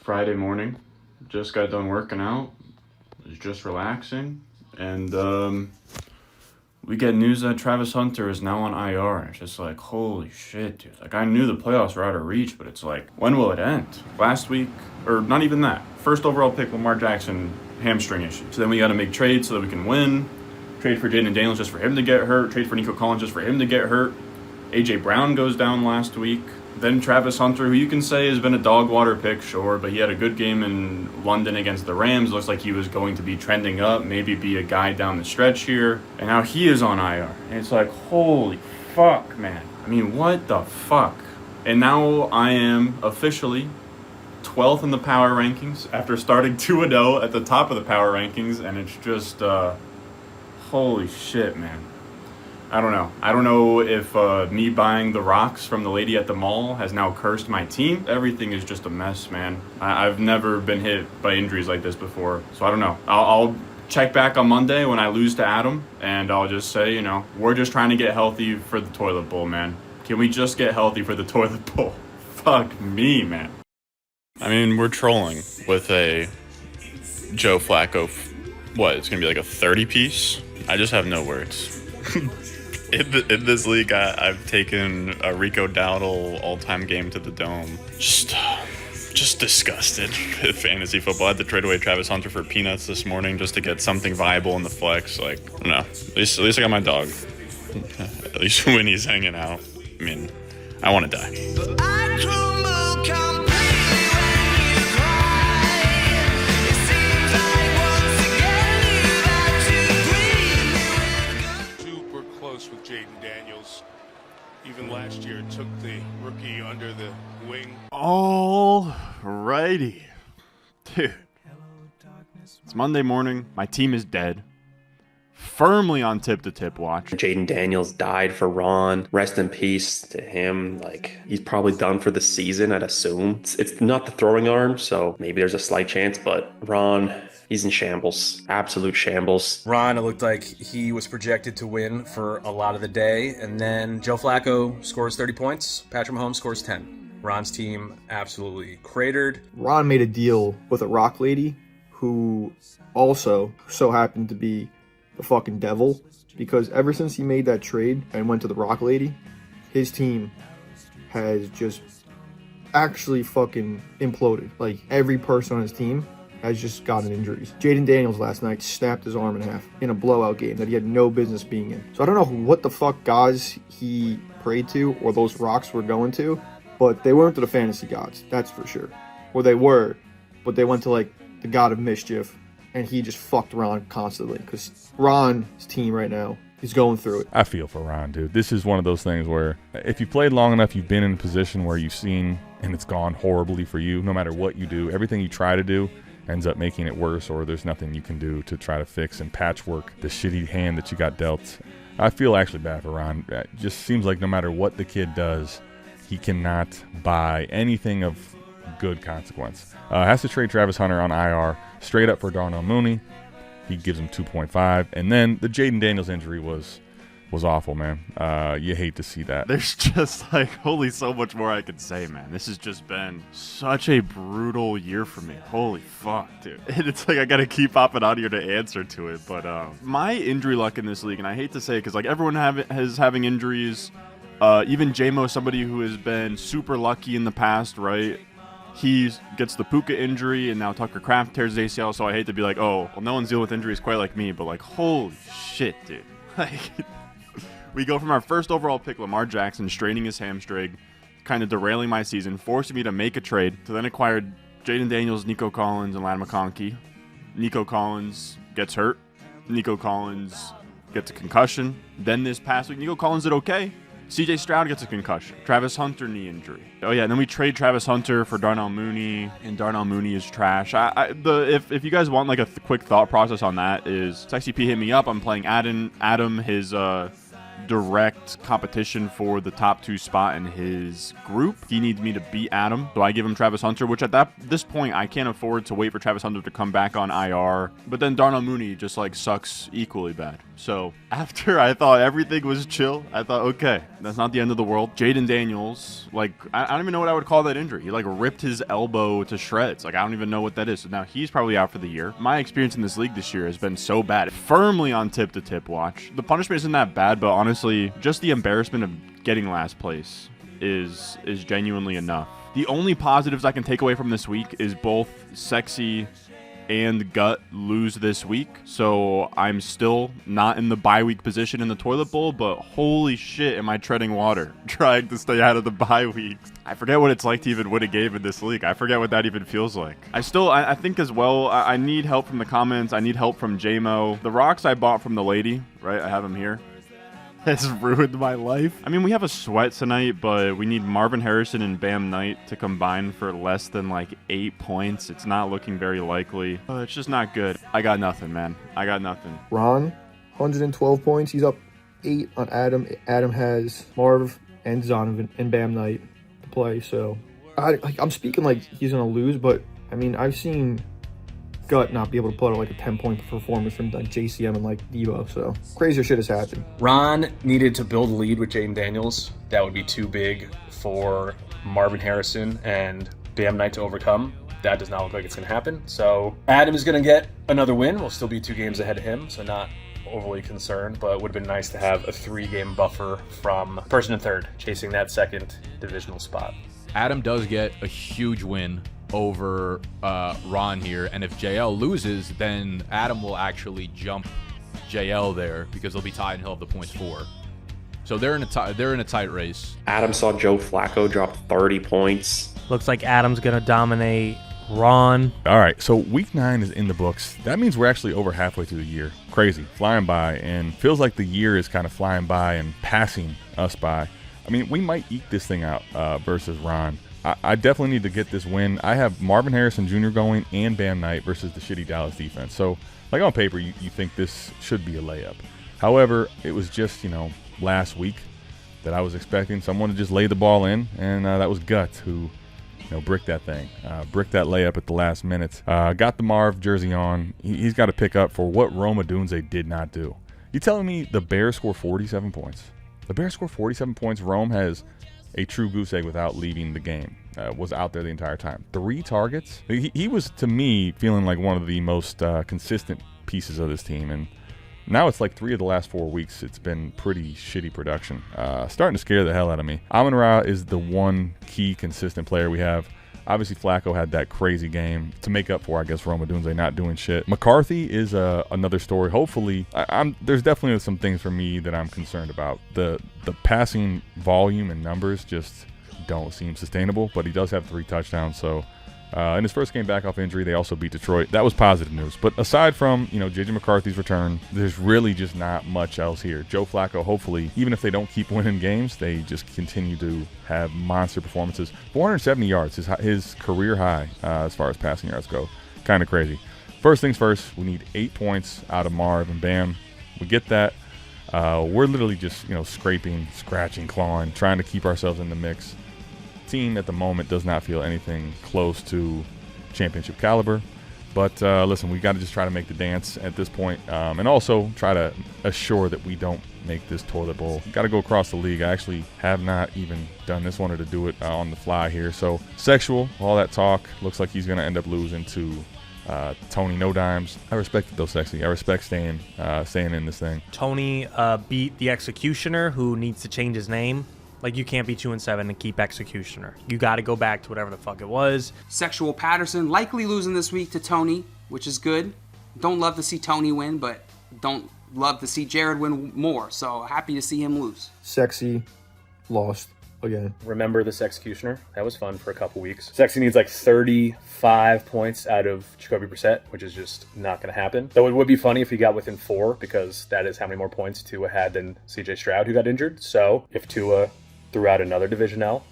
Friday morning. Just got done working out. Was just relaxing. And we get news that Travis Hunter is now on IR. And it's just like, holy shit, dude. Like, I knew the playoffs were out of reach, but it's like, when will it end? Last week, or not even that. First overall pick, Lamar Jackson, hamstring issue. So then we got to make trades so that we can win. Trade for Jayden Daniels just for him to get hurt. Trade for Nico Collins just for him to get hurt. A.J. Brown goes down last week. Then Travis Hunter, who you can say has been a dog water pick, sure, but he had a good game in London against the Rams. Looks like he was going to be trending up, maybe be a guy down the stretch here. And now he is on IR. And it's like, holy fuck, man. I mean, what the fuck? And now I am officially 12th in the power rankings after starting 2-0 at the top of the power rankings. And it's just, holy shit, man. I don't know. I don't know if me buying the rocks from the lady at the mall has now cursed my team. Everything is just a mess, man. I've never been hit by injuries like this before, so I don't know. I'll check back on Monday when I lose to Adam, and I'll just say, you know, we're just trying to get healthy for the toilet bowl, man. Can we just get healthy for the toilet bowl? Fuck me, man. I mean, we're trolling with a Joe Flacco. What? It's gonna be like a 30-piece? I just have no words. In this league, I've taken a Rico Dowdle all-time game to the dome. Just disgusted with fantasy football. I had to trade away Travis Hunter for peanuts this morning just to get something viable in the flex. Like, I don't know. At least I got my dog. At least when he's hanging out. I mean, I want to die. With Jayden Daniels. Even last year took the rookie under the wing. All righty. Dude. It's Monday morning. My team is dead. Firmly on tip-to-tip watch. Jayden Daniels died for Ron. Rest in peace to him. Like, he's probably done for the season, I'd assume. It's not the throwing arm, so maybe there's a slight chance, but Ron, he's in shambles. Absolute shambles. Ron, it looked like he was projected to win for a lot of the day, and then Joe Flacco scores 30 points. Patrick Mahomes scores 10. Ron's team absolutely cratered. Ron made a deal with a rock lady who also so happened to be the fucking devil, because ever since he made that trade and went to the rock lady, his team has just actually fucking imploded. Like, every person on his team has just gotten injuries. Jayden Daniels last night snapped his arm in half in a blowout game that he had no business being in. So I don't know what the fuck gods he prayed to or those rocks were going to, but they weren't to the fantasy gods, that's for sure. Or they were, but they went to like the god of mischief, and he just fucked Ron constantly, because Ron's team right now is going through it. I feel for Ron, dude. This is one of those things where if you played long enough, you've been in a position where you've seen and it's gone horribly for you. No matter what you do, everything you try to do ends up making it worse, or there's nothing you can do to try to fix and patchwork the shitty hand that you got dealt. I feel actually bad for Ron. It just seems like no matter what the kid does, he cannot buy anything of good consequence. Has to trade Travis Hunter on IR straight up for Darnell Mooney. He gives him 2.5, and then the Jayden Daniels injury was awful, man. You hate to see that. There's just like only so much more I could say, man. This has just been such a brutal year for me. Holy fuck, dude. And it's like I gotta keep hopping out here to answer to it, but my injury luck in this league, and I hate to say it because like everyone is having injuries. Even Jaymo, somebody who has been super lucky in the past, right? He gets the Puka injury, and now Tucker Kraft tears his ACL, so I hate to be like, oh, well, no one's dealing with injuries quite like me, but like, holy shit, dude. Like, we go from our first overall pick, Lamar Jackson, straining his hamstring, kind of derailing my season, forcing me to make a trade, to then acquired Jayden Daniels, Nico Collins, and Ladd McConkey. Nico Collins gets hurt. Nico Collins gets a concussion. Then this past week, Nico Collins did okay. CJ Stroud gets a concussion. Travis Hunter knee injury. Oh yeah, and then we trade Travis Hunter for Darnell Mooney, and Darnell Mooney is trash. If you guys want like a quick thought process on that, is Sexy P hit me up. I'm playing Adam his direct competition for the top 2 spot in his group. He needs me to beat Adam, so I give him Travis Hunter, which at this point, I can't afford to wait for Travis Hunter to come back on IR. But then Darnell Mooney just like sucks equally bad. So after I thought everything was chill, I thought, okay, that's not the end of the world. Jaden Daniels, like, I don't even know what I would call that injury. He like ripped his elbow to shreds. Like, I don't even know what that is. So now he's probably out for the year. My experience in this league this year has been so bad. Firmly on tip-to-tip watch. The punishment isn't that bad, but honestly, just the embarrassment of getting last place is genuinely enough. The only positives I can take away from this week is both Sexy and Gut lose this week, so I'm still not in the bye week position in the toilet bowl, but holy shit am I treading water trying to stay out of the bye weeks. I forget what it's like to even win a game in this league. I forget what that even feels like. I think as well, I need help from the comments. I need help from Jaymo. The rocks I bought from the lady, right, I have them here, has ruined my life. I mean, we have a sweat tonight, but we need Marvin Harrison and Bam Knight to combine for less than like 8 points. It's not looking very likely. It's just not good. I got nothing, man. I got nothing. Ron, 112 points. He's up 8 on Adam. Adam has Marv and Zonovan and Bam Knight to play. So I'm speaking like he's going to lose, but I mean, I've seen Gut not be able to put out like a 10-point performance from like JCM and like Devo. So crazier shit has happened. Ron needed to build a lead with Jaden Daniels. That would be too big for Marvin Harrison and Bam Knight to overcome. That does not look like it's going to happen. So Adam is going to get another win. We'll still be 2 games ahead of him, so not overly concerned, but it would have been nice to have a 3-game buffer from person in third, chasing that second divisional spot. Adam does get a huge win over Ron here, and if JL loses, then Adam will actually jump JL there because they'll be tied and he'll have the points for. So they're in a tight race. Adam saw Joe Flacco drop 30 points. Looks like Adam's gonna dominate Ron. All right, so week 9 is in the books. That means we're actually over halfway through the year. Crazy, flying by, and feels like the year is kind of flying by and passing us by. I mean, we might eke this thing out versus Ron. I definitely need to get this win. I have Marvin Harrison Jr. going and Bam Knight versus the shitty Dallas defense. So, like on paper, you think this should be a layup. However, it was just, last week that I was expecting someone to just lay the ball in, and that was Guts who, bricked that thing. Bricked that layup at the last minute. Got the Marv jersey on. He's got to pick up for what Rome Odunze did not do. You telling me the Bears score 47 points? The Bears score 47 points. Rome has a true goose egg without leaving the game. Was out there the entire time. 3 targets. He was, to me, feeling like one of the most consistent pieces of this team. And now it's like 3 of the last 4 weeks. It's been pretty shitty production. Starting to scare the hell out of me. Amon-Ra is the one key consistent player we have. Obviously, Flacco had that crazy game to make up for, I guess, Rome Odunze not doing shit. McCarthy is another story. Hopefully, there's definitely some things for me that I'm concerned about. The passing volume and numbers just don't seem sustainable, but he does have 3 touchdowns. So in his first game back off injury, they also beat Detroit. That was positive news. But aside from, J.J. McCarthy's return, there's really just not much else here. Joe Flacco, hopefully, even if they don't keep winning games, they just continue to have monster performances. 470 yards, his career high as far as passing yards go. Kind of crazy. First things first, we need 8 points out of Marv and Bam. We get that. We're literally just, scraping, scratching, clawing, trying to keep ourselves in the mix. Team at the moment does not feel anything close to championship caliber, but listen, we got to just try to make the dance at this point, and also try to assure that we don't make this toilet bowl. Got to go across the league. I actually have not even done this, wanted to do it on the fly here. So Sexual, all that talk, looks like he's going to end up losing to Tony No Dimes. I respect it though, Sexy. I respect staying in this thing. Tony beat the Executioner, who needs to change his name. Like, you can't be 2-7 and keep Executioner. You got to go back to whatever the fuck it was. Sexual Patterson likely losing this week to Tony, which is good. Don't love to see Tony win, but don't love to see Jared win more. So happy to see him lose. Sexy lost again. Remember this Executioner? That was fun for a couple weeks. Sexy needs like 35 points out of Jacoby Brissett, which is just not going to happen. Though it would be funny if he got within 4, because that is how many more points Tua had than CJ Stroud, who got injured. So if Tua threw out another Divisional,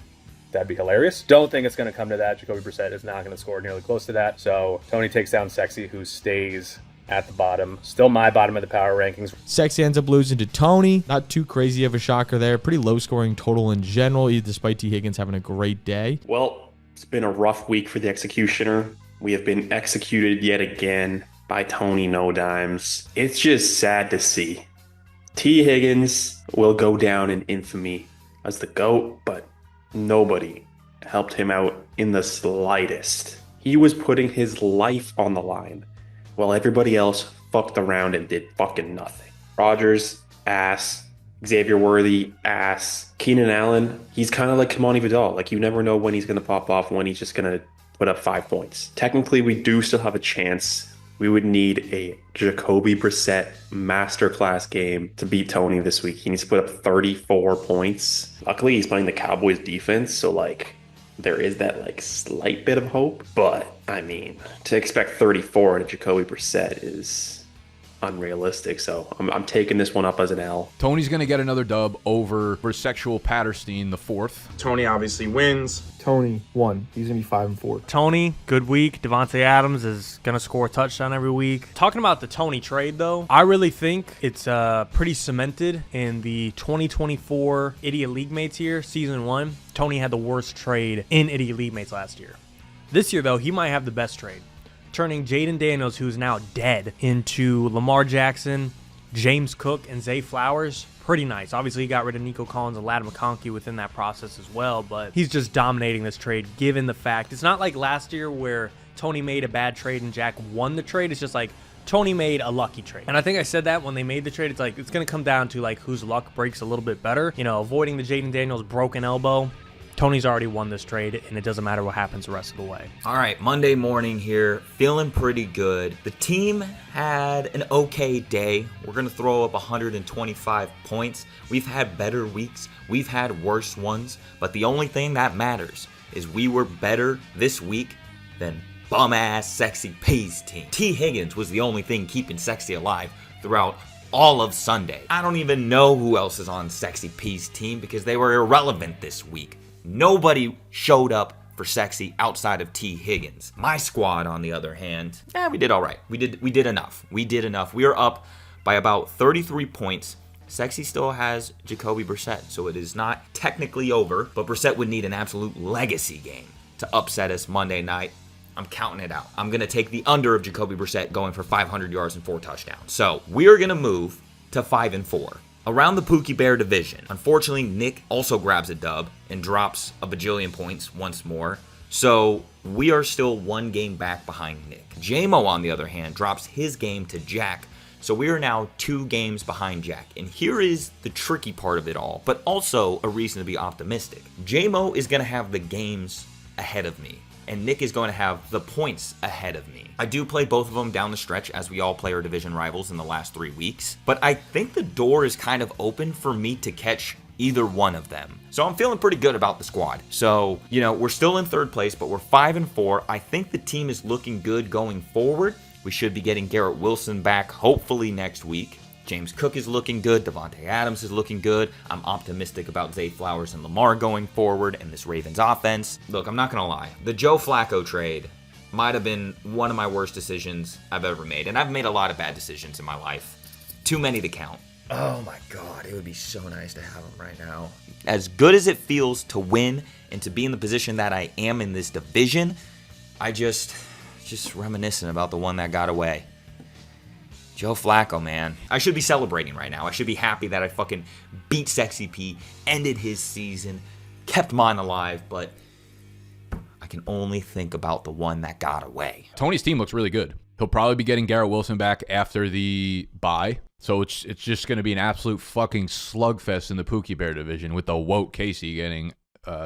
that'd be hilarious. Don't think it's going to come to that. Jacoby Brissett is not going to score nearly close to that. So Tony takes down Sexy, who stays at the bottom. Still my bottom of the power rankings. Sexy ends up losing to Tony. Not too crazy of a shocker there. Pretty low scoring total in general, despite T. Higgins having a great day. Well, it's been a rough week for the Executioner. We have been executed yet again by Tony No Dimes. It's just sad to see. T. Higgins will go down in infamy as the GOAT, but nobody helped him out in the slightest. He was putting his life on the line while everybody else fucked around and did fucking nothing. Rodgers, ass. Xavier Worthy, ass. Keenan Allen, he's kind of like Kamani Vidal. Like, you never know when he's going to pop off, when he's just going to put up 5 points. Technically, we do still have a chance. We would need a Jacoby Brissett masterclass game to beat Tony this week. He needs to put up 34 points. Luckily, he's playing the Cowboys defense, so, like, there is that, like, slight bit of hope. But, I mean, to expect 34 out of Jacoby Brissett is unrealistic, so I'm taking this one up as an L. Tony's going to get another dub over Sexual Patterstein the fourth. Tony obviously wins. Tony won. He's gonna be 5-4. Tony, good week. Devontae Adams is going to score a touchdown every week. Talking about the Tony trade, though, I really think it's pretty cemented in the 2024 Idiot Leaguemates here, Season 1. Tony had the worst trade in Idiot Leaguemates last year. This year, though, he might have the best trade, turning Jaden Daniels, who's now dead, into Lamar Jackson, James Cook, and Zay Flowers. Pretty nice. Obviously, he got rid of Nico Collins and Ladd McConkey within that process as well, but he's just dominating this trade given the fact it's not like last year where Tony made a bad trade and Jack won the trade. It's just like Tony made a lucky trade. And I think I said that when they made the trade. It's like it's going to come down to like whose luck breaks a little bit better. You know, avoiding the Jaden Daniels broken elbow. Tony's already won this trade, and it doesn't matter what happens the rest of the way. All right, Monday morning here, feeling pretty good. The team had an okay day. We're going to throw up 125 points. We've had better weeks. We've had worse ones. But the only thing that matters is we were better this week than bum-ass Sexy P's team. T. Higgins was the only thing keeping Sexy alive throughout all of Sunday. I don't even know who else is on Sexy P's team because they were irrelevant this week. Nobody showed up for Sexy outside of T. Higgins. My squad, on the other hand, we did all right. We did enough. We are up by about 33 points. Sexy still has Jacoby Brissett, so it is not technically over, but Brissett would need an absolute legacy game to upset us Monday night. I'm counting it out. I'm going to take the under of Jacoby Brissett going for 500 yards and 4 touchdowns. So we are going to move to 5-4. Around the Pookie Bear division, unfortunately, Nick also grabs a dub and drops a bajillion points once more. So we are still 1 game back behind Nick. Jaymo, on the other hand, drops his game to Jack. So we are now 2 games behind Jack. And here is the tricky part of it all, but also a reason to be optimistic. Jaymo is going to have the games ahead of me, and Nick is going to have the points ahead of me. I do play both of them down the stretch as we all play our division rivals in the last 3 weeks, but I think the door is kind of open for me to catch either one of them. So I'm feeling pretty good about the squad. So, you know, we're still in 3rd place, but we're 5-4. I think the team is looking good going forward. We should be getting Garrett Wilson back hopefully next week. James Cook is looking good. Devontae Adams is looking good. I'm optimistic about Zay Flowers and Lamar going forward and this Ravens offense. Look, I'm not going to lie. The Joe Flacco trade might have been one of my worst decisions I've ever made. And I've made a lot of bad decisions in my life. Too many to count. Oh my God, it would be so nice to have him right now. As good as it feels to win and to be in the position that I am in this division, I just reminiscing about the one that got away. Joe Flacco, man. I should be celebrating right now. I should be happy that I fucking beat Sexy P, ended his season, kept mine alive, but I can only think about the one that got away. Tony's team looks really good. He'll probably be getting Garrett Wilson back after the bye. So it's just going to be an absolute fucking slugfest in the Pookie Bear division with the woke Casey getting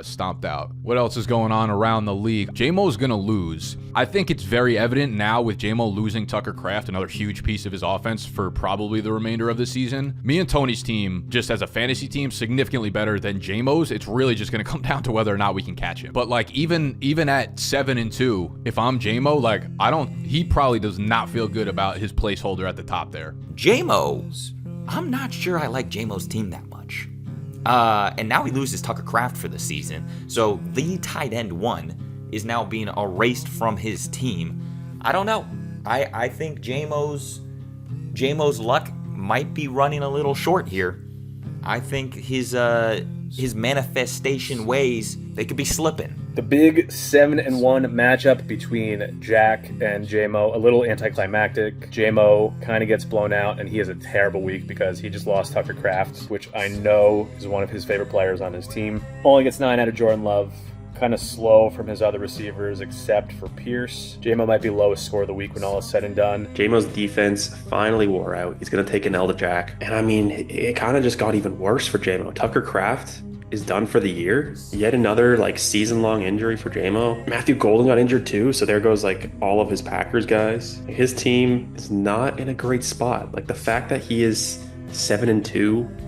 stomped out. What else is going on around the league? Jaymo's gonna lose. I think it's very evident now with Jaymo losing Tucker Kraft, another huge piece of his offense for probably the remainder of the season. Me and Tony's team, just as a fantasy team, significantly better than Jaymo's. It's really just gonna come down to whether or not we can catch him. But like even at 7-2, if I'm Jaymo, like he probably does not feel good about his placeholder at the top there. Jaymo's, I'm not sure I like Jaymo's team that much. And now he loses Tucker Kraft for the season. So the tight end one is now being erased from his team. I don't know. I think Jaymo's luck might be running a little short here. I think his manifestation ways, they could be slipping. The big 7-1 matchup between Jack and Jaymo, a little anticlimactic. Jaymo kind of gets blown out, and he has a terrible week because he just lost Tucker Kraft, which I know is one of his favorite players on his team. Only gets 9 out of Jordan Love. Kind of slow from his other receivers except for Pierce. Jaymo might be lowest score of the week when all is said and done. Jaymo's defense finally wore out. He's going to take an L to Jack. And I mean, it kind of just got even worse for Jaymo. Tucker Kraft is done for the year. Yet another season-long injury for Jaymo. Matthew Golden got injured too, so there goes all of his Packers guys. His team is not in a great spot. The fact that he is 7-2,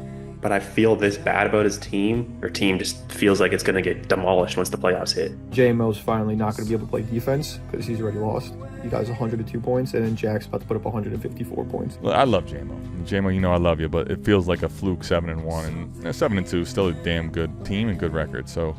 but I feel this bad about his team. Their team just feels like it's going to get demolished once the playoffs hit. Jaymo's finally not going to be able to play defense because he's already lost. He got 102 points, and then Jack's about to put up 154 points. Well, I love Jaymo. Jaymo, I love you, but it feels like a fluke 7-1, and 7-2 is still a damn good team and good record. So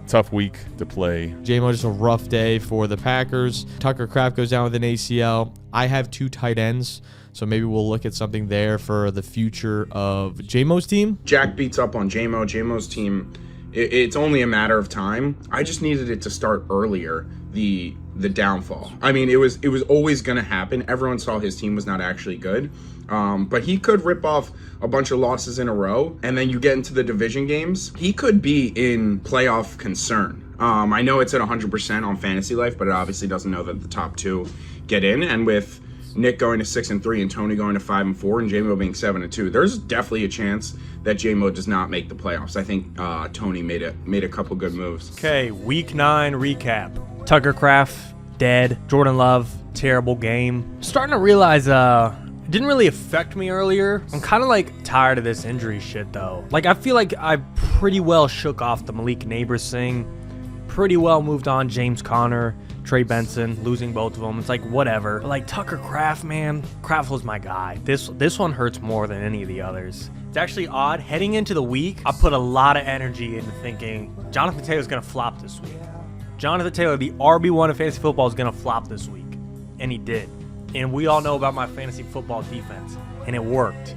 tough week to play. Jaymo, just a rough day for the Packers. Tucker Kraft goes down with an ACL. I have 2 tight ends, so maybe we'll look at something there for the future of Jaymo's team. Jack beats up on Jaymo. Jaymo's team, it's only a matter of time. I just needed it to start earlier, the downfall. I mean, it was always going to happen. Everyone saw his team was not actually good. But he could rip off a bunch of losses in a row, and then you get into the division games. He could be in playoff concern. I know it's at 100% on Fantasy Life, but it obviously doesn't know that the top 2 get in. And with Nick going to 6-3 and Tony going to 5-4 and Jaymo being 7-2, there's definitely a chance that Jaymo does not make the playoffs. I think Tony made a couple good moves. Okay, week 9 recap. Tucker Kraft, dead. Jordan Love, terrible game. Starting to realize it didn't really affect me earlier. I'm kind of tired of this injury shit though. I feel like I pretty well shook off the Malik Neighbors thing. Pretty well moved on James Conner, Trey Benson, losing both of them. It's whatever. But Tucker Kraft, man, Kraft was my guy. This one hurts more than any of the others. It's actually odd. Heading into the week, I put a lot of energy into thinking Jonathan Taylor's going to flop this week. Jonathan Taylor, the RB1 of fantasy football, is going to flop this week. And he did. And we all know about my fantasy football defense. And it worked.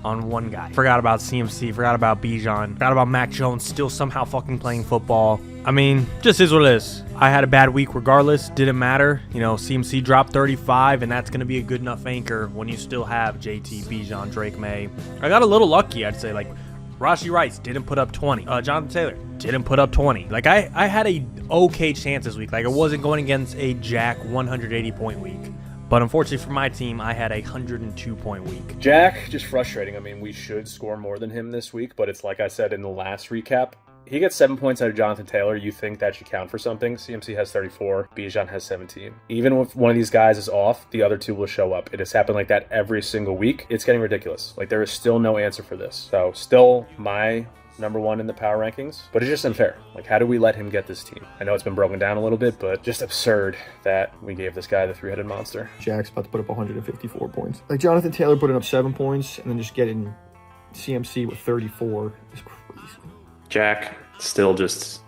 On one guy. Forgot about CMC, forgot about Bijan, forgot about Mac Jones still somehow fucking playing football. I mean, just is what it is. I had a bad week regardless. Didn't matter. CMC dropped 35, and that's going to be a good enough anchor when you still have JT, Bijan, Drake May. I got a little lucky, I'd say. Rashi Rice didn't put up 20. Jonathan Taylor didn't put up 20. I had a okay chance this week. I wasn't going against a Jack 180-point week. But unfortunately for my team, I had a 102-point week. Jack, just frustrating. I mean, we should score more than him this week, but it's like I said in the last recap. He gets 7 points out of Jonathan Taylor. You think that should count for something. CMC has 34. Bijan has 17. Even if one of these guys is off, the other 2 will show up. It has happened like that every single week. It's getting ridiculous. There is still no answer for this. So still my number 1 in the power rankings, but it's just unfair. How do we let him get this team? I know it's been broken down a little bit, but just absurd that we gave this guy the 3-headed monster. Jack's about to put up 154 points. Jonathan Taylor putting up 7 points and then just getting CMC with 34 is crazy. Jack, still just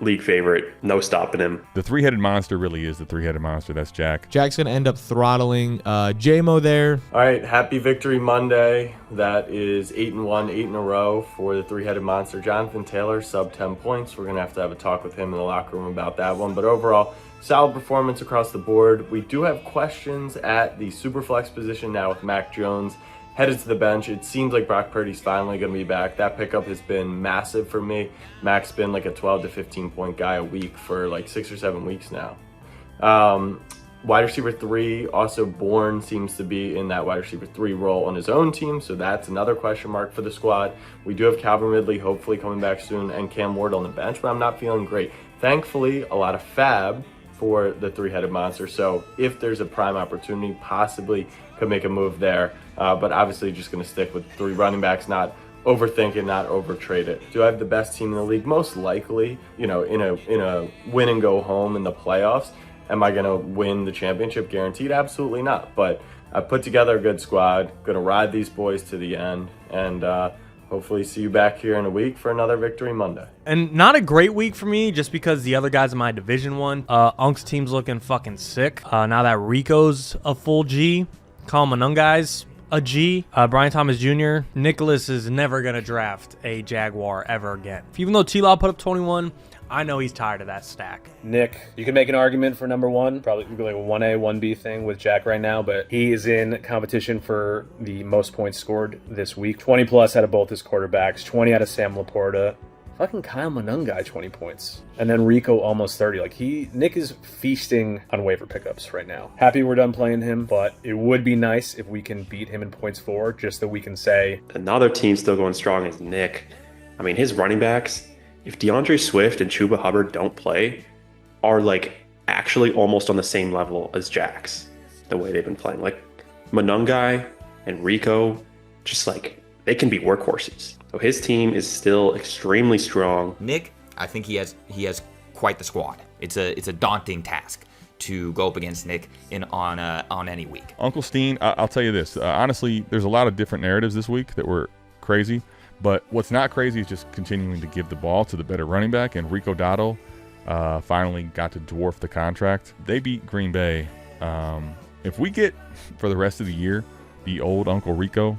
league favorite. No stopping him. The 3-headed monster really is the 3-headed monster. That's Jack. Jack's going to end up throttling Jaymo there. All right, happy Victory Monday. That is 8-1, 8 in a row for the 3-headed monster. Jonathan Taylor, sub 10 points. We're going to have a talk with him in the locker room about that one. But overall, solid performance across the board. We do have questions at the Superflex position now with Mac Jones headed to the bench. It seems like Brock Purdy's finally going to be back. That pickup has been massive for me. Mac's been a 12 to 15 point guy a week for 6 or 7 weeks now. Wide receiver 3, also Bourne seems to be in that wide receiver 3 role on his own team, so that's another question mark for the squad. We do have Calvin Ridley hopefully coming back soon and Cam Ward on the bench, but I'm not feeling great. Thankfully, a lot of fab for the 3-headed monster, so if there's a prime opportunity, possibly could make a move there, but obviously just going to stick with 3 running backs, not overthink it, not overtrade it. Do I have the best team in the league? Most likely, in a win and go home in the playoffs. Am I going to win the championship guaranteed? Absolutely not, but I put together a good squad, going to ride these boys to the end, and hopefully see you back here in a week for another Victory Monday. And not a great week for me, just because the other guys in my division won. Unk's team's looking fucking sick. Now that Rico's a full G, Kyle Manungai's a G. Brian Thomas Jr., Nicholas is never going to draft a Jaguar ever again. Even though T-Law put up 21, I know he's tired of that stack. Nick, you can make an argument for number one, probably like a 1A, 1B thing with Jack right now, but he is in competition for the most points scored this week. 20 plus out of both his quarterbacks, 20 out of Sam Laporta. Fucking Kyle Manungai, 20 points. And then Rico almost 30. Nick is feasting on waiver pickups right now. Happy we're done playing him, but it would be nice if we can beat him in points for, just that we can say. Another team still going strong is Nick. I mean, his running backs, if DeAndre Swift and Chuba Hubbard don't play, are actually almost on the same level as Jack's, the way they've been playing. Manungai and Rico, just they can be workhorses. So his team is still extremely strong. Nick, I think he has quite the squad. It's a daunting task to go up against Nick on any week. Uncle Steen, I'll tell you this. Honestly, there's a lot of different narratives this week that were crazy. But what's not crazy is just continuing to give the ball to the better running back. And Rico Dotto finally got to dwarf the contract. They beat Green Bay. If we get, for the rest of the year, the old Uncle Rico,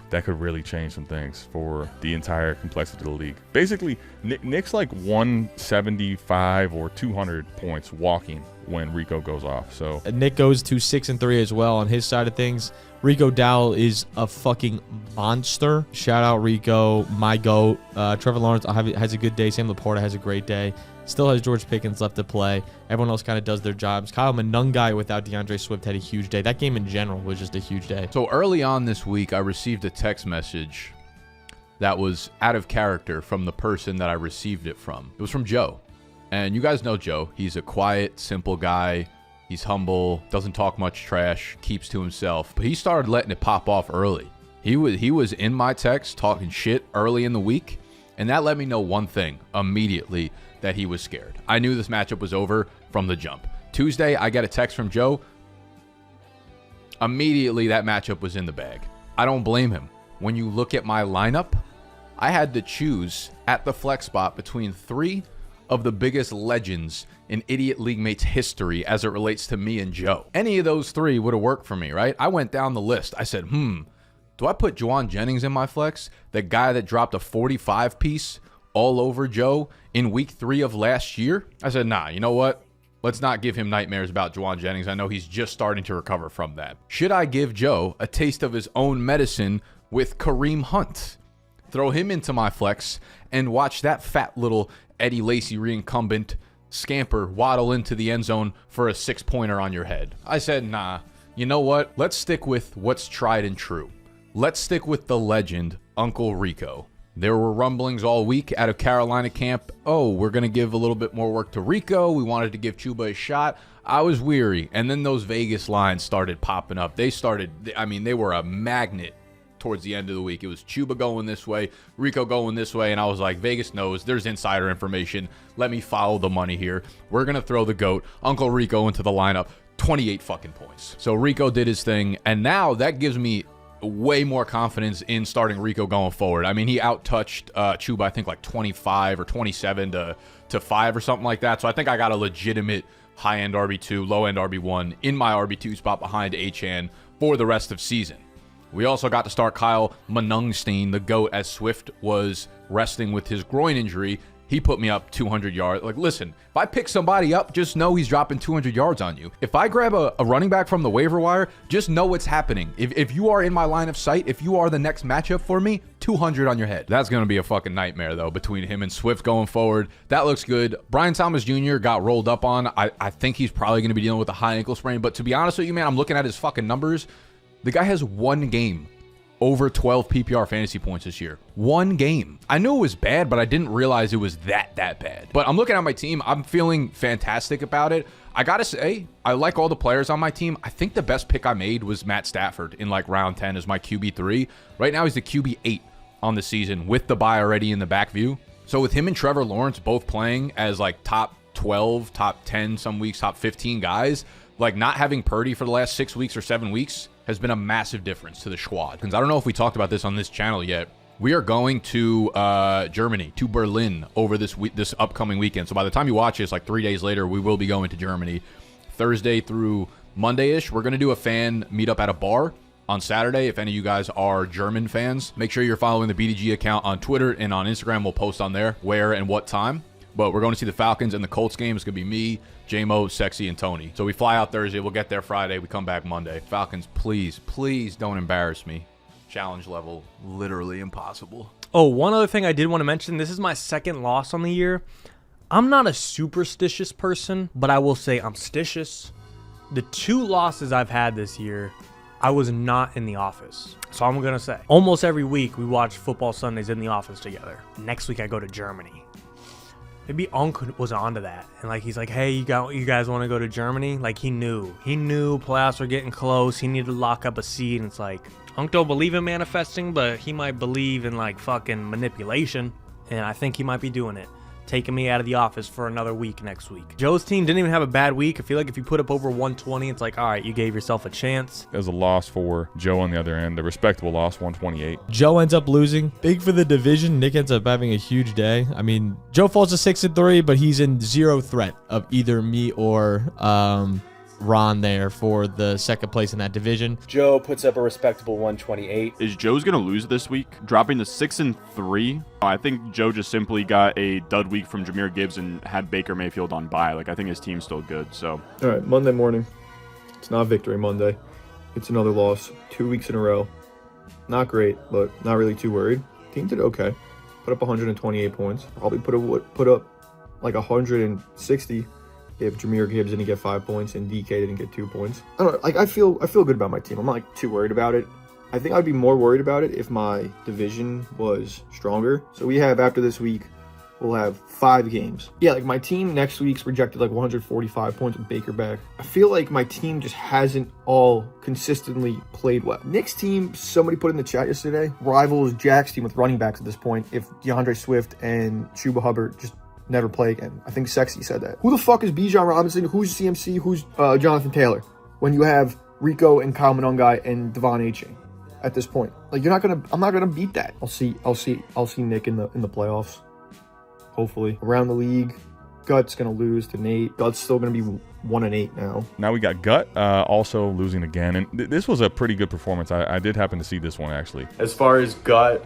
that could really change some things for the entire complexity of the league. Basically, Nick's 175 or 200 points walking when Rico goes off. So Nick goes to 6-3 as well on his side of things. Rico Dowell is a fucking monster. Shout out Rico, my GOAT. Trevor Lawrence has a good day. Sam Laporta has a great day. Still has George Pickens left to play. Everyone else kind of does their jobs. Kyle Manungai without DeAndre Swift had a huge day. That game in general was just a huge day. So early on this week, I received a text message that was out of character from the person that I received it from. It was from Joe. And you guys know Joe. He's a quiet, simple guy. He's humble, doesn't talk much trash, keeps to himself. But he started letting it pop off early. He was in my text talking shit early in the week. And that let me know one thing immediately, that he was scared. I knew this matchup was over from the jump. Tuesday, I get a text from Joe. Immediately, that matchup was in the bag. I don't blame him. When you look at my lineup, I had to choose at the flex spot between 3 of the biggest legends in Idiot Leaguemates history as it relates to me and Joe. Any of those 3 would have worked for me, right? I went down the list. I said, do I put Juwan Jennings in my flex? The guy that dropped a 45 piece all over Joe in week 3 of last year? I said, nah, you know what? Let's not give him nightmares about Juwan Jennings. I know he's just starting to recover from that. Should I give Joe a taste of his own medicine with Kareem Hunt? Throw him into my flex and watch that fat little Eddie Lacy reincumbent scamper waddle into the end zone for a 6-pointer on your head. I said, nah, you know what? Let's stick with what's tried and true. Let's stick with the legend, Uncle Rico. There were rumblings all week out of Carolina camp. Oh, we're going to give a little bit more work to Rico. We wanted to give Chuba a shot. I was weary. And then those Vegas lines started popping up. They were a magnet towards the end of the week. It was Chuba going this way, Rico going this way. And I was like, Vegas knows there's insider information. Let me follow the money here. We're going to throw the GOAT, Uncle Rico, into the lineup. 28 fucking points. So Rico did his thing. And now that gives me way more confidence in starting Rico going forward. I mean, he outtouched Chuba, I think 25 or 27 to 5 or something like that. So I think I got a legitimate high-end RB2, low-end RB1 in my RB2 spot behind Achane for the rest of season. We also got to start Kyle Manungstein, the GOAT, as Swift was resting with his groin injury. He put me up 200 yards. Listen, if I pick somebody up, just know he's dropping 200 yards on you. If I grab a running back from the waiver wire, just know what's happening. If you are in my line of sight, if you are the next matchup for me, 200 on your head. That's going to be a fucking nightmare, though, between him and Swift going forward. That looks good. Brian Thomas Jr. got rolled up on. I think he's probably going to be dealing with a high ankle sprain. But to be honest with you, man, I'm looking at his fucking numbers. The guy has one game over 12 PPR fantasy points this year. One game. I knew it was bad, but I didn't realize it was that bad. But I'm looking at my team. I'm feeling fantastic about it. I gotta say, I like all the players on my team. I think the best pick I made was Matt Stafford in round 10 as my QB3. Right now, he's the QB8 on the season with the bye already in the back view. So with him and Trevor Lawrence both playing as top 12, top 10, some weeks, top 15 guys, not having Purdy for the last 6 weeks or 7 weeks, has been a massive difference to the squad. Because I don't know if we talked about this on this channel yet. We are going to Germany, to Berlin, over this upcoming weekend. So by the time you watch this, like 3 days later, we will be going to Germany. Thursday through Monday-ish, we're going to do a fan meetup at a bar on Saturday. If any of you guys are German fans, make sure you're following the BDG account on Twitter and on Instagram. We'll post on there where and what time. But we're going to see the Falcons and the Colts game. It's going to be me, Jaymo, Sexy, and Tony. So we fly out Thursday. We'll get there Friday. We come back Monday. Falcons, please, please don't embarrass me. Challenge level, literally impossible. Oh, one other thing I did want to mention. This is my second loss on the year. I'm not a superstitious person, but I will say I'm stitious. The 2 losses I've had this year, I was not in the office. So I'm going to say, almost every week we watch Football Sundays in the office together. Next week I go to Germany. Maybe Unc was onto that. And like he's like, hey, you guys want to go to Germany? Like he knew playoffs were getting close. He needed to lock up a seat. And it's like, Unc don't believe in manifesting, but he might believe in like fucking manipulation. And I think he might be doing it. Taking me out of the office for another week next week. Joe's team didn't even have a bad week. I feel like if you put up over 120, it's like, all right, you gave yourself a chance. There's a loss for Joe on the other end, a respectable loss, 128. Joe ends up losing. Big for the division. Nick ends up having a huge day. I mean, Joe falls to 6-3, but he's in zero threat of either me or Ron there for the second place in that division. Joe puts up a respectable 128. Is Joe's going to lose this week? Dropping to 6-3? I think Joe just simply got a dud week from Jahmyr Gibbs and had Baker Mayfield on bye. Like, I think his team's still good, so. All right, Monday morning. It's not Victory Monday. It's another loss. 2 weeks in a row. Not great, but not really too worried. Team did okay. Put up 128 points. Probably put up like 160 if Jahmyr Gibbs didn't get 5 points and DK didn't get 2 points. I don't know. Like I feel good about my team. I'm not like too worried about it. I think I'd be more worried about it if my division was stronger. So we have, after this week, we'll have 5 games. Yeah, like my team next week's projected like 145 points with Baker back. I feel like my team just hasn't all consistently played well. Nick's team, somebody put in the chat yesterday, rivals Jack's team with running backs at this point if DeAndre Swift and Chuba Hubbard just never play again. I think Sexy said that. Who the fuck is Bijan Robinson? Who's CMC? Who's Jonathan Taylor? When you have Rico and Kyle Monungai and Devon Achane at this point, like I'm not gonna beat that. I'll see Nick in the playoffs. Hopefully around the league. Gut's gonna lose to Nate. Gut's still gonna be 1-8 now. Now we got Gut also losing again, and this was a pretty good performance. I did happen to see this one actually. As far as Gut,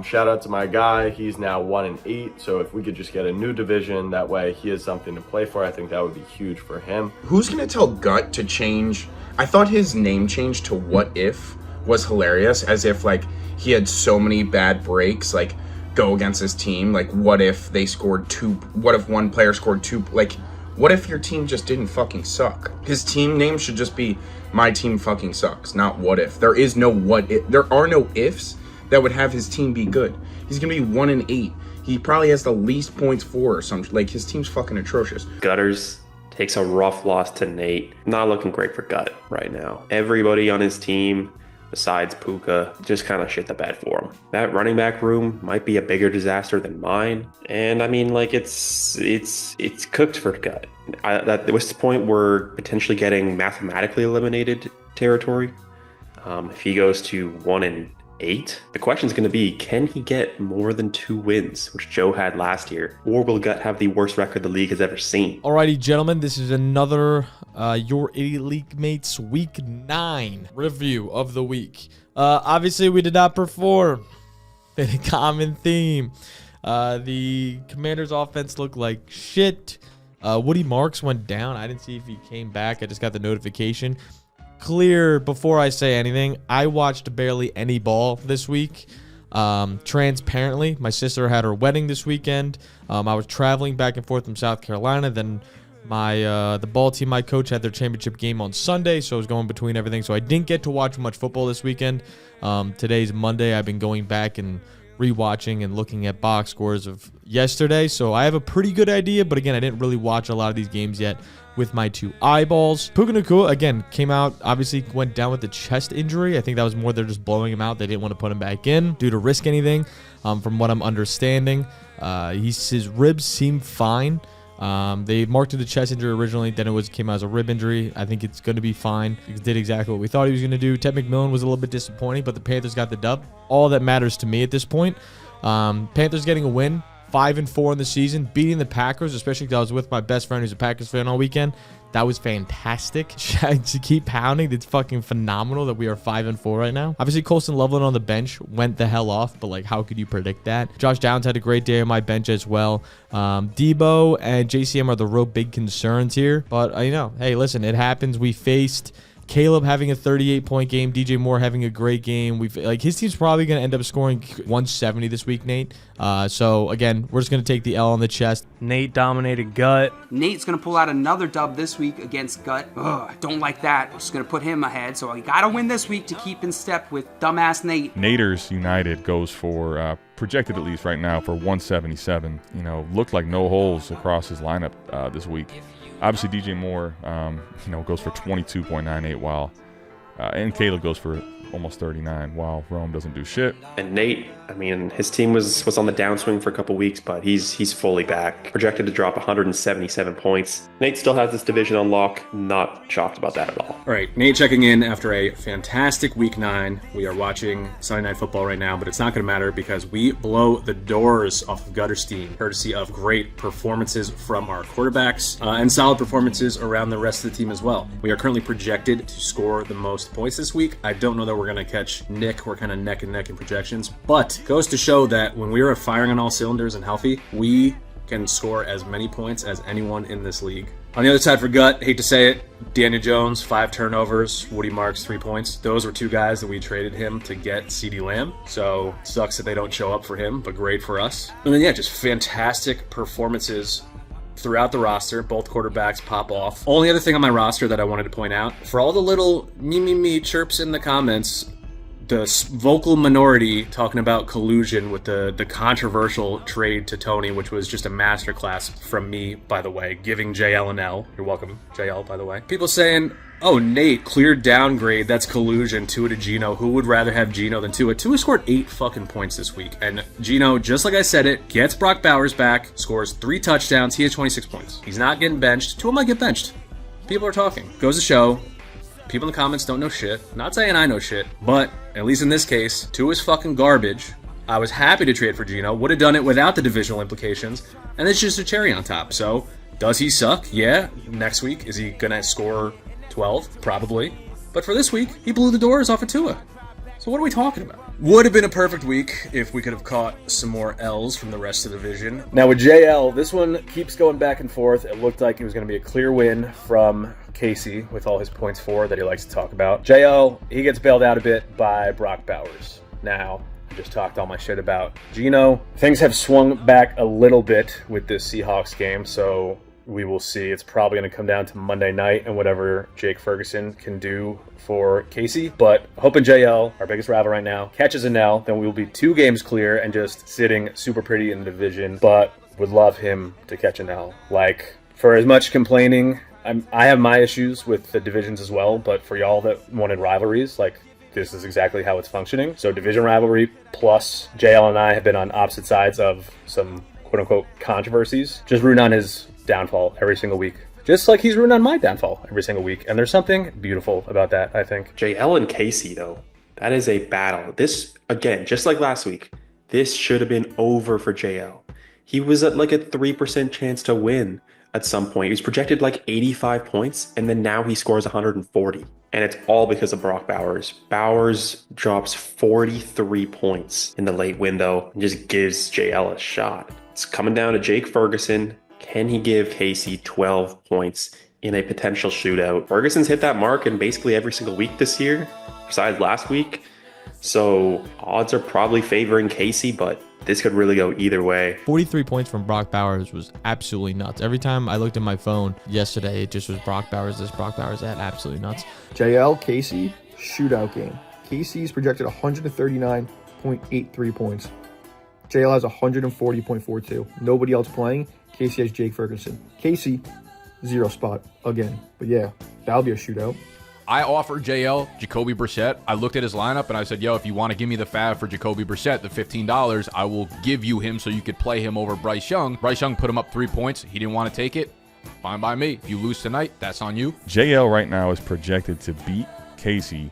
shout out to my guy. He's now 1-8. So if we could just get a new division, that way he has something to play for. I think that would be huge for him. Who's gonna tell Gut to change? I thought his name change to What If was hilarious, as if like he had so many bad breaks, like go against his team. Like what if they scored 2? What if one player scored 2? Like what if your team just didn't fucking suck? His team name should just be My Team Fucking Sucks, not What If. There is no what if. There are no ifs that would have his team be good. He's gonna be 1-8. He probably has the least points for or something. Like his team's fucking atrocious. Gutters takes a rough loss to Nate. Not looking great for Gut right now. Everybody on his team, besides Puka, just kind of shit the bed for him. That running back room might be a bigger disaster than mine. And I mean, like it's cooked for Gut. That was the point we're potentially getting mathematically eliminated territory. If he goes to 1-8, the question is going to be, can he get more than 2 wins, which Joe had last year? Or will Gut have the worst record the league has ever seen? Alrighty, gentlemen, this is another Your Idiot League Mates Week 9 review of the week. Obviously, we did not perform. Been a common theme. The Commanders' offense looked like shit. Woody Marks went down. I didn't see if he came back. I just got the notification. Clear before I say anything, I watched barely any ball this week. Transparently, my sister had her wedding this weekend. I was traveling back and forth from South Carolina. Then the ball team I coach had their championship game on Sunday, so I was going between everything. So I didn't get to watch much football this weekend. Today's Monday. I've been going back and rewatching and looking at box scores of yesterday, so I have a pretty good idea, but again, I didn't really watch a lot of these games yet with my 2 eyeballs. Puka Nacua, again, came out, obviously went down with the chest injury. I think that was more they're just blowing him out. They didn't want to put him back in due to risk anything, from what I'm understanding. His ribs seem fine. They marked it a chest injury originally, then came out as a rib injury. I think it's going to be fine. He did exactly what we thought he was going to do. Ted McMillan was a little bit disappointing, but the Panthers got the dub. All that matters to me at this point. Panthers getting a win, 5-4 in the season, beating the Packers, especially because I was with my best friend who's a Packers fan all weekend. That was fantastic. To keep pounding, it's fucking phenomenal that we are 5-4 right now. Obviously, Colston Loveland on the bench went the hell off, but like, how could you predict that? Josh Downs had a great day on my bench as well. Debo and JCM are the real big concerns here, but hey, listen, it happens. We faced Caleb having a 38-point game, DJ Moore having a great game. His team's probably going to end up scoring 170 this week, Nate. So again, we're just going to take the L on the chest. Nate dominated Gut. Nate's going to pull out another dub this week against Gut. Ugh, I don't like that. I'm just going to put him ahead. So I got to win this week to keep in step with dumbass Nate. Naders United goes for, projected at least right now, for 177. Looked like no holes across his lineup this week. Obviously, DJ Moore, goes for 22.98 while, and Caleb goes for almost 39 while Rome doesn't do shit. And Nate, his team was on the downswing for a couple weeks, but he's fully back. Projected to drop 177 points. Nate still has this division on lock. Not shocked about that at all. All right, Nate checking in after a fantastic Week 9. We are watching Sunday Night Football right now, but it's not going to matter because we blow the doors off of Gutterstein, courtesy of great performances from our quarterbacks and solid performances around the rest of the team as well. We are currently projected to score the most points this week. I don't know that we're going to catch Nick. We're kind of neck and neck in projections, but goes to show that when we are firing on all cylinders and healthy, we can score as many points as anyone in this league. On the other side for Gut, hate to say it, Daniel Jones, 5 turnovers, Woody Marks, 3 points. Those were 2 guys that we traded him to get CeeDee Lamb. So sucks that they don't show up for him, but great for us. And then just fantastic performances throughout the roster. Both quarterbacks pop off. Only other thing on my roster that I wanted to point out, for all the little me chirps in the comments, the vocal minority talking about collusion with the controversial trade to Tony, which was just a masterclass from me, by the way, giving JL an L. You're welcome, JL, by the way. People saying, oh, Nate, clear downgrade, that's collusion, Tua to Geno. Who would rather have Geno than Tua? Tua scored 8 fucking points this week, and Geno, just like I said it, gets Brock Bowers back, scores 3 touchdowns, he has 26 points. He's not getting benched. Tua might get benched. People are talking. Goes to show, people in the comments don't know shit. Not saying I know shit, but at least in this case, Tua's fucking garbage. I was happy to trade for Geno. Would have done it without the divisional implications. And it's just a cherry on top. So, does he suck? Yeah. Next week, is he going to score 12? Probably. But for this week, he blew the doors off of Tua. So what are we talking about? Would have been a perfect week if we could have caught some more L's from the rest of the division. Now with JL, this one keeps going back and forth. It looked like it was going to be a clear win from Casey with all his points for that he likes to talk about. JL, he gets bailed out a bit by Brock Bowers. Now, I just talked all my shit about Geno. Things have swung back a little bit with this Seahawks game, so we will see. It's probably going to come down to Monday night and whatever Jake Ferguson can do for Casey. But hoping JL, our biggest rival right now, catches an L, then we will be 2 games clear and just sitting super pretty in the division. But would love him to catch an L. For as much complaining, I have my issues with the divisions as well, but for y'all that wanted rivalries, this is exactly how it's functioning. So division rivalry plus JL and I have been on opposite sides of some quote-unquote controversies. Just rooting on his downfall every single week. Just like he's rooting on my downfall every single week. And there's something beautiful about that, I think. JL and Casey, though, that is a battle. This, again, just like last week, this should have been over for JL. He was at a 3% chance to win at some point. He was projected 85 points, and then now he scores 140. And it's all because of Brock Bowers. Bowers drops 43 points in the late window and just gives JL a shot. It's coming down to Jake Ferguson. Can he give Casey 12 points in a potential shootout? Ferguson's hit that mark in basically every single week this year, besides last week. So odds are probably favoring Casey, but this could really go either way. 43 points from Brock Bowers was absolutely nuts. Every time I looked at my phone yesterday, it just was Brock Bowers this, Brock Bowers that. Absolutely nuts. JL, Casey, shootout game. Casey's projected 139.83 points. JL has 140.42. Nobody else playing. Casey has Jake Ferguson. Casey, 0 spot again. But yeah, that'll be a shootout. I offered JL Jacoby Brissett. I looked at his lineup and I said, yo, if you want to give me the fab for Jacoby Brissett, the $15, I will give you him so you could play him over Bryce Young. Bryce Young put him up 3 points. He didn't want to take it. Fine by me. If you lose tonight, that's on you. JL right now is projected to beat Casey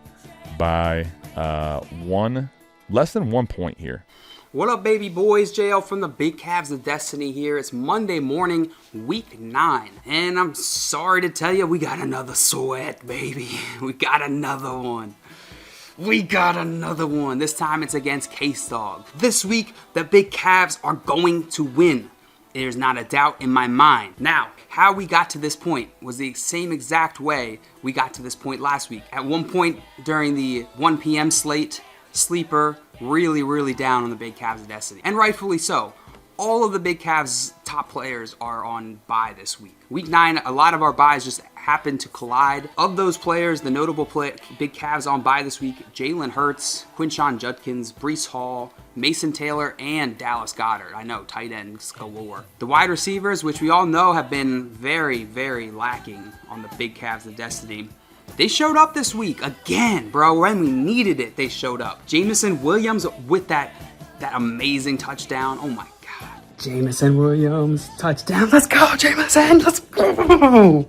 by less than 1 point here. What up, baby boys? JL from the Big Cavs of Destiny here. It's Monday morning, week 9. And I'm sorry to tell you, we got another sweat, baby. We got another one. This time it's against K-Dog. This week, the Big Cavs are going to win. There's not a doubt in my mind. Now, how we got to this point was the same exact way we got to this point last week. At one point during the 1 p.m. slate, Sleeper really down on the Big Cavs of Destiny. And rightfully so. All of the Big Cavs top players are on bye this week. Week 9, a lot of our buys just happened to collide. Of those players, the notable Big Cavs on bye this week, Jalen Hurts, Quinshon Judkins, Breece Hall, Mason Taylor, and Dallas Goedert. I know, tight ends galore. The wide receivers, which we all know have been very lacking on the Big Cavs of Destiny, they showed up this week again, bro. When we needed it, they showed up. Jameson Williams with that amazing touchdown. Oh my God. Jameson Williams, touchdown. Let's go, Jameson. Let's go.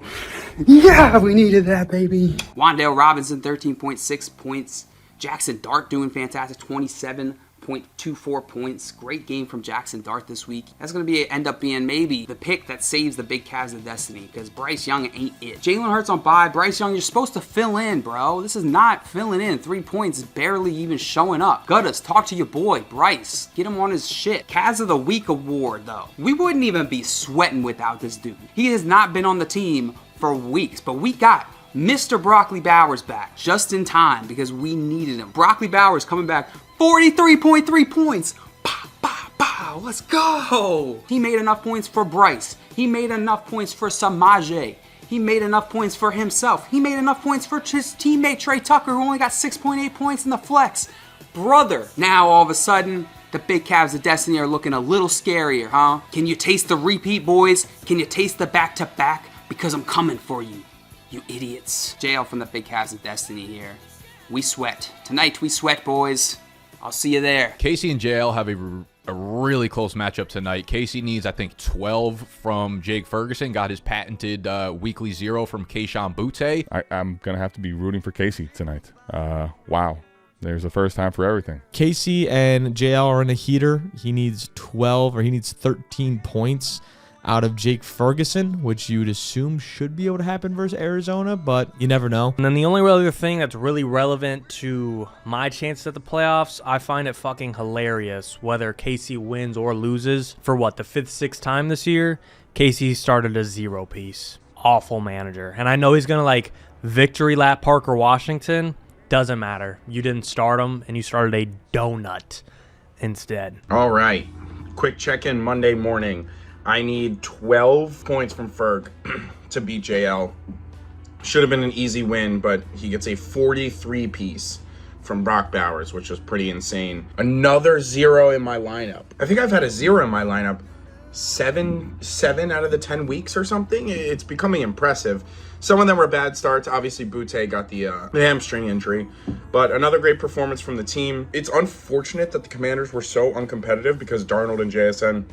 Yeah, we needed that, baby. Wan'Dale Robinson, 13.6 points. Jackson Dart doing fantastic, 27.24 points. Great game from Jackson Dart this week. That's going to end up being maybe the pick that saves the Big Cavs of Destiny because Bryce Young ain't it. Jalen Hurts on bye. Bryce Young, you're supposed to fill in, bro. This is not filling in. 3 points is barely even showing up. Guttas, talk to your boy, Bryce. Get him on his shit. Cavs of the Week award, though. We wouldn't even be sweating without this dude. He has not been on the team for weeks, but we got Mr. Broccoli Bowers back just in time because we needed him. Broccoli Bowers coming back, 43.3 points. Pow, pow, pow. Let's go. He made enough points for Bryce. He made enough points for Samaje. He made enough points for himself. He made enough points for his teammate Trey Tucker, who only got 6.8 points in the flex. Brother. Now, all of a sudden, the Big Cavs of Destiny are looking a little scarier, huh? Can you taste the repeat, boys? Can you taste the back-to-back? Because I'm coming for you, you idiots. JL from the Big Cavs of Destiny here. We sweat. Tonight, we sweat, boys. I'll see you there. Casey and JL have a really close matchup tonight. Casey needs, I think, 12 from Jake Ferguson. Got his patented weekly 0 from Keyshawn Butte. I'm going to have to be rooting for Casey tonight. Wow. There's a first time for everything. Casey and JL are in a heater. He needs 13 points out of Jake Ferguson, which you'd assume should be able to happen versus Arizona, but you never know. And then the only other thing that's really relevant to my chances at the playoffs, I find it fucking hilarious whether Casey wins or loses. For what, the 5th, 6th time this year, Casey started a 0 piece. Awful manager. And I know he's going to victory lap Parker Washington. Doesn't matter. You didn't start him, and you started a donut instead. All right. Quick check-in Monday morning. I need 12 points from Ferg to beat JL. Should have been an easy win, but he gets a 43 piece from Brock Bowers, which was pretty insane. Another 0 in my lineup. I think I've had a 0 in my lineup 7 out of the 10 weeks or something. It's becoming impressive. Some of them were bad starts. Obviously, Butte got the hamstring injury, but another great performance from the team. It's unfortunate that the Commanders were so uncompetitive because Darnold and JSN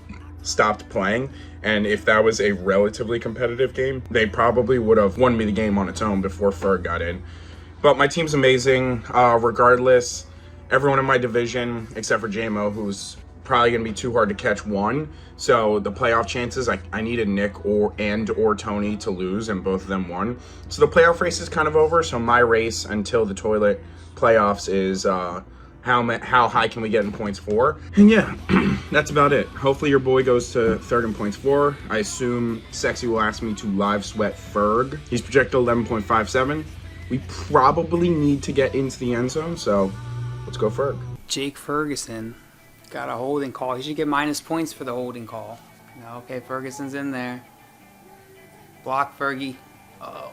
stopped playing, and if that was a relatively competitive game, they probably would have won me the game on its own before Ferg got in. But my team's amazing. Regardless, everyone in my division, except for Jaymo, who's probably going to be too hard to catch, won. So the playoff chances, I needed Nick or Tony to lose, and both of them won. So the playoff race is kind of over, so my race until the toilet playoffs is how high can we get in points for? And yeah, that's about it. Hopefully your boy goes to 3rd in points for. I assume Sexy will ask me to live sweat Ferg. He's projected 11.57. We probably need to get into the end zone, so let's go Ferg. Jake Ferguson got a holding call. He should get minus points for the holding call. Okay, Ferguson's in there. Block Fergie. No.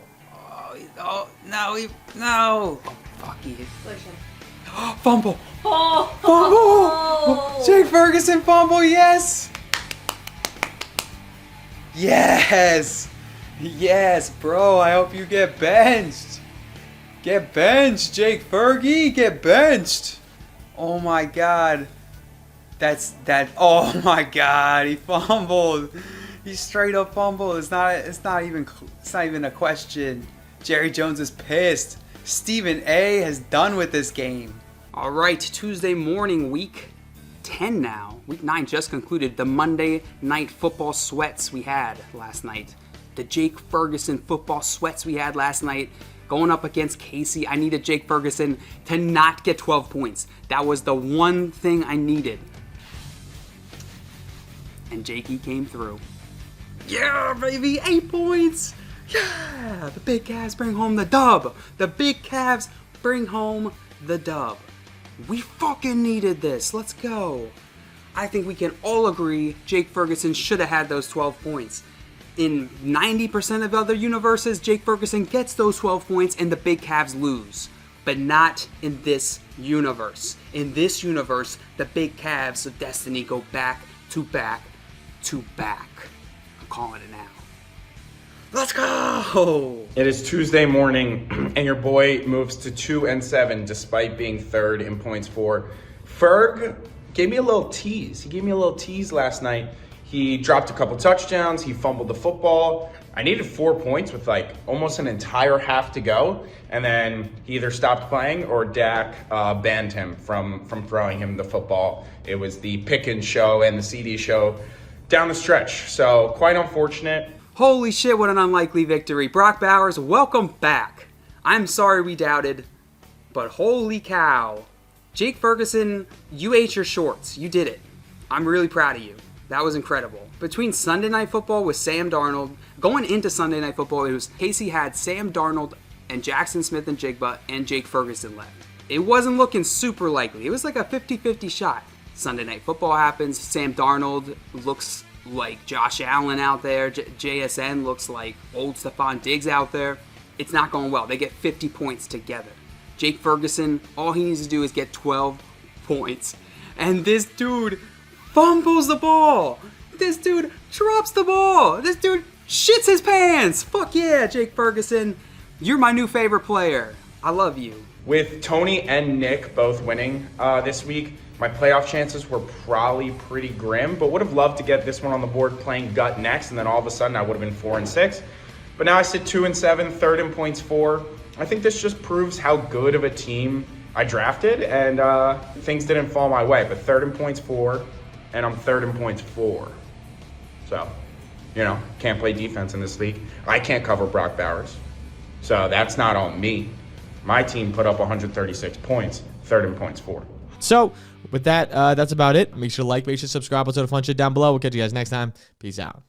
Oh, fuck, he hit. Fumble. Fumble. Jake Ferguson fumble. Yes, bro. I hope you get benched. Get benched, Jake Fergie. Get benched. Oh my God. Oh my God. He fumbled. He straight up fumbled. It's not even a question. Jerry Jones is pissed. Stephen A has done with this game. All right, Tuesday morning, week 10 now. Week 9 just concluded. The Monday night football sweats we had last night. The Jake Ferguson football sweats we had last night. Going up against Casey, I needed Jake Ferguson to not get 12 points. That was the one thing I needed. And Jakey came through. Yeah, baby, 8 points. Yeah, the Big Cavs bring home the dub. The Big Cavs bring home the dub. We fucking needed this. Let's go. I think we can all agree Jake Ferguson should have had those 12 points. In 90% of other universes, Jake Ferguson gets those 12 points and the Big Cavs lose. But not in this universe. In this universe, the Big Cavs of Destiny go back to back to back. I'm calling it now. Let's go! It is Tuesday morning, and your boy moves to 2-7 despite being third in points for. Ferg gave me a little tease. He gave me a little tease last night. He dropped a couple touchdowns. He fumbled the football. I needed 4 points with like almost an entire half to go, and then he either stopped playing or Dak banned him from throwing him the football. It was the Pickens show and the CD show down the stretch. So quite unfortunate. Holy shit, what an unlikely victory. Brock Bowers, welcome back. I'm sorry we doubted, but holy cow. Jake Ferguson, you ate your shorts. You did it. I'm really proud of you. That was incredible. Between Sunday Night Football with Sam Darnold, going into Sunday Night Football, it was Casey had Sam Darnold and Jackson Smith and Jigba and Jake Ferguson left. It wasn't looking super likely. It was like a 50-50 shot. Sunday Night Football happens. Sam Darnold looks like Josh Allen out there. JSN looks like old Stephon Diggs out there. It's not going well. They get 50 points together. Jake Ferguson, all he needs to do is get 12 points. And this dude fumbles the ball. This dude drops the ball. This dude shits his pants. Fuck yeah, Jake Ferguson. You're my new favorite player. I love you. With Tony and Nick both winning this week, my playoff chances were probably pretty grim, but would have loved to get this one on the board playing gut next, and then all of a sudden I would have been 4-6. But now I sit 2-7, third in points for. I think this just proves how good of a team I drafted, and things didn't fall my way. But third in points for, and I'm third in points for. So, can't play defense in this league. I can't cover Brock Bowers. So that's not on me. My team put up 136 points, third in points for. So, with that, that's about it. Make sure to like, make sure to subscribe. Let's do the fun shit down below. We'll catch you guys next time. Peace out.